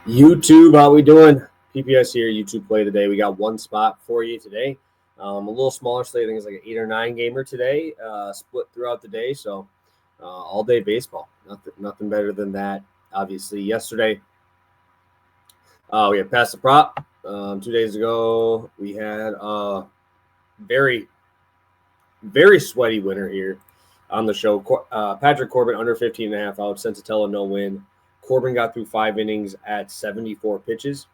YouTube, how we doing? PPS here, YouTube play today. We got one spot for you today. A little smaller slate. I think it's like an 8 or 9 gamer today, split throughout the day. So all day baseball. Nothing better than that. Obviously, yesterday we had Pass the Prop. 2 days ago, we had a very, very sweaty winner here on the show. Patrick Corbin under 15.5 outs. Sensatella no win. Corbin got through 5 innings at 74 pitches.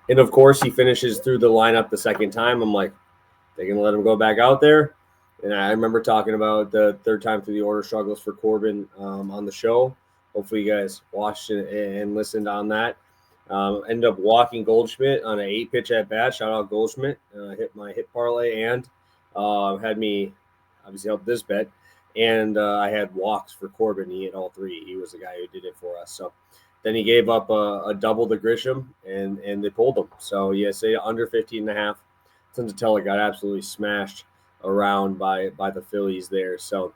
And, of course, he finishes through the lineup the second time. I'm like, they're going to let him go back out there? And I remember talking about the third time through the order struggles for Corbin on the show. Hopefully you guys watched and listened on that. Ended up walking Goldschmidt on an 8-pitch at-bat. Shout out Goldschmidt. Hit my hit parlay and had me obviously help this bet. And I had walks for Corbin. He hit all 3. He was the guy who did it for us. So then he gave up a double to Grisham, and they pulled him. So, say under 15.5. Sensatella got absolutely smashed around by the Phillies there. So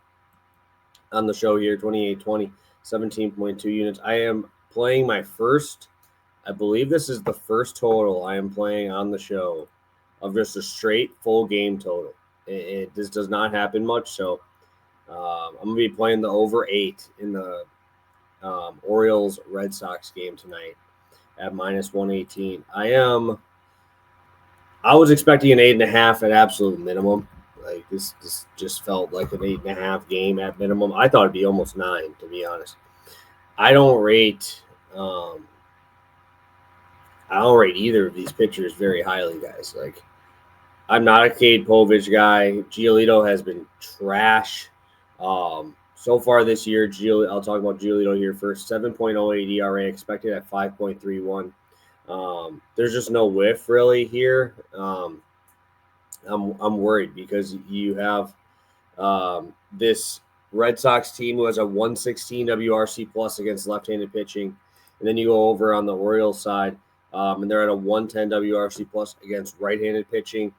on the show here, 28-20, 17.2 units. I am playing my first, I believe this is the first total I am playing on the show of just a straight full game total. This does not happen much, so I'm going to be playing the over 8 in the Orioles-Red Sox game tonight at -118. I was expecting an 8.5 at absolute minimum. Like this just felt like an 8.5 game at minimum. I thought it'd be almost 9, to be honest. I don't rate either of these pitchers very highly, guys. Like, I'm not a Cade Povich guy. Giolito has been trash. So far this year, I'll talk about Giolito here first. 7.08 ERA expected at 5.31. There's just no whiff really here. I'm worried because you have this Red Sox team who has a 116 WRC plus against left-handed pitching, and then you go over on the Orioles side, and they're at a 110 WRC plus against right-handed pitching.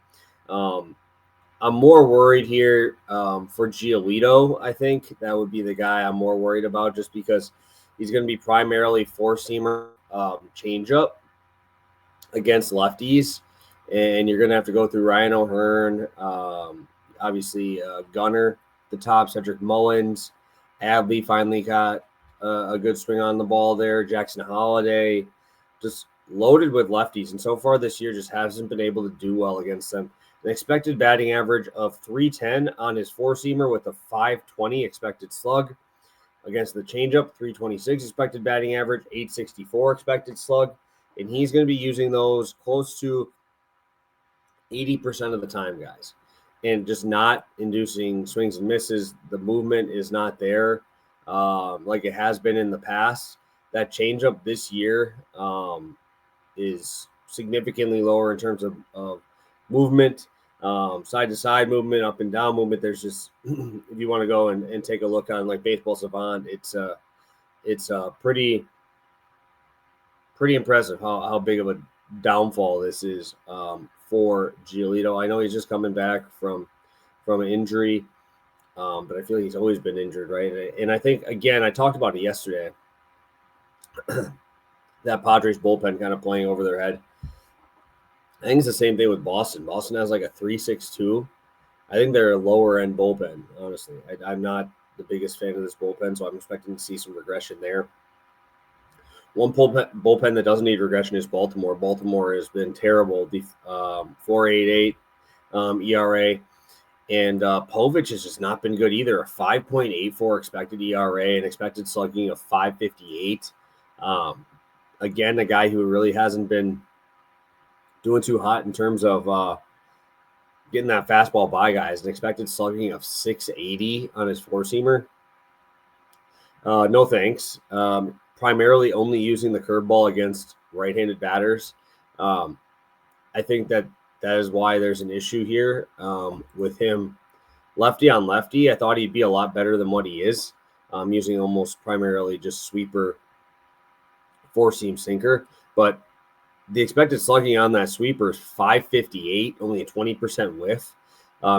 I'm more worried here for Giolito. I think that would be the guy I'm more worried about, just because he's going to be primarily four-seamer changeup against lefties, and you're going to have to go through Ryan O'Hearn, obviously Gunnar, the top, Cedric Mullins. Adley finally got a good swing on the ball there. Jackson Holliday, just loaded with lefties, and so far this year just hasn't been able to do well against them. An expected batting average of 310 on his four-seamer with a 520 expected slug. Against the changeup, 326 expected batting average, 864 expected slug. And he's going to be using those close to 80% of the time, guys. And just not inducing swings and misses. The movement is not there like it has been in the past. That changeup this year is significantly lower in terms of movement, side-to-side movement, up and down movement. There's just, if you want to go and take a look on like Baseball Savant, it's pretty impressive how big of a downfall this is for Giolito. I know he's just coming back from an injury, but I feel like he's always been injured, right? And I think, again, I talked about it yesterday, that Padres bullpen kind of playing over their head. I think it's the same thing with Boston. Boston has like a 3.62. I think they're a lower-end bullpen, honestly. I'm not the biggest fan of this bullpen, so I'm expecting to see some regression there. One bullpen that doesn't need regression is Baltimore. Baltimore has been terrible. 4.88 ERA. And Povich has just not been good either. A 5.84 expected ERA and expected slugging of 5.58. Again, a guy who really hasn't been doing too hot in terms of getting that fastball by guys. An expected slugging of 680 on his four-seamer. No thanks. Primarily only using the curveball against right-handed batters. I think that is why there's an issue here with him lefty on lefty. I thought he'd be a lot better than what he is, using almost primarily just sweeper four-seam sinker. But the expected slugging on that sweeper is 558, only a 20% whiff.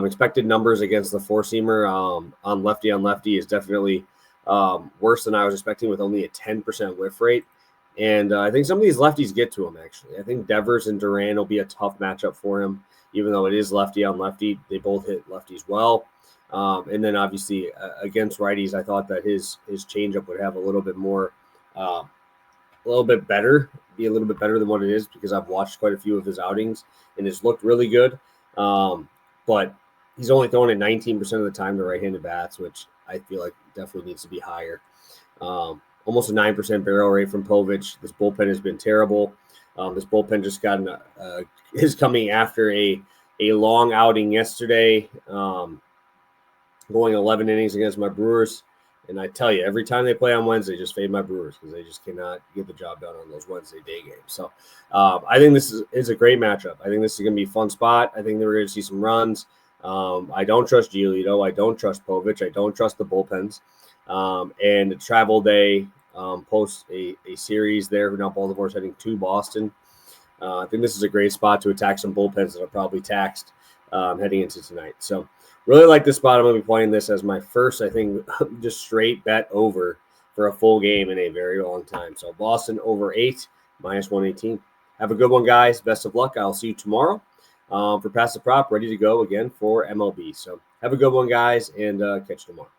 Expected numbers against the four-seamer on lefty is definitely worse than I was expecting, with only a 10% whiff rate. And I think some of these lefties get to him, actually. I think Devers and Duran will be a tough matchup for him, even though it is lefty on lefty. They both hit lefties well. And then obviously against righties, I thought that his changeup would have a little bit more, a little bit better than what it is, because I've watched quite a few of his outings and it's looked really good. But he's only throwing it 19% of the time to right-handed bats, which I feel like definitely needs to be higher. Almost a 9% barrel rate from Povich. This bullpen has been terrible. This bullpen just is coming after a long outing yesterday, going 11 innings against my Brewers. And I tell you, every time they play on Wednesday, just fade my Brewers because they just cannot get the job done on those Wednesday day games. So I think this is a great matchup. I think this is going to be a fun spot. I think we're going to see some runs. I don't trust Giolito. I don't trust Povich. I don't trust the bullpens. And a travel day, post a series there. Now Baltimore's heading to Boston. I think this is a great spot to attack some bullpens that are probably taxed heading into tonight. So really like this spot. I'm going to be playing this as my first, I think, just straight bet over for a full game in a very long time. So Boston over 8, -118. Have a good one, guys. Best of luck. I'll see you tomorrow for Pass the Prop, ready to go again for MLB. So have a good one, guys, and catch you tomorrow.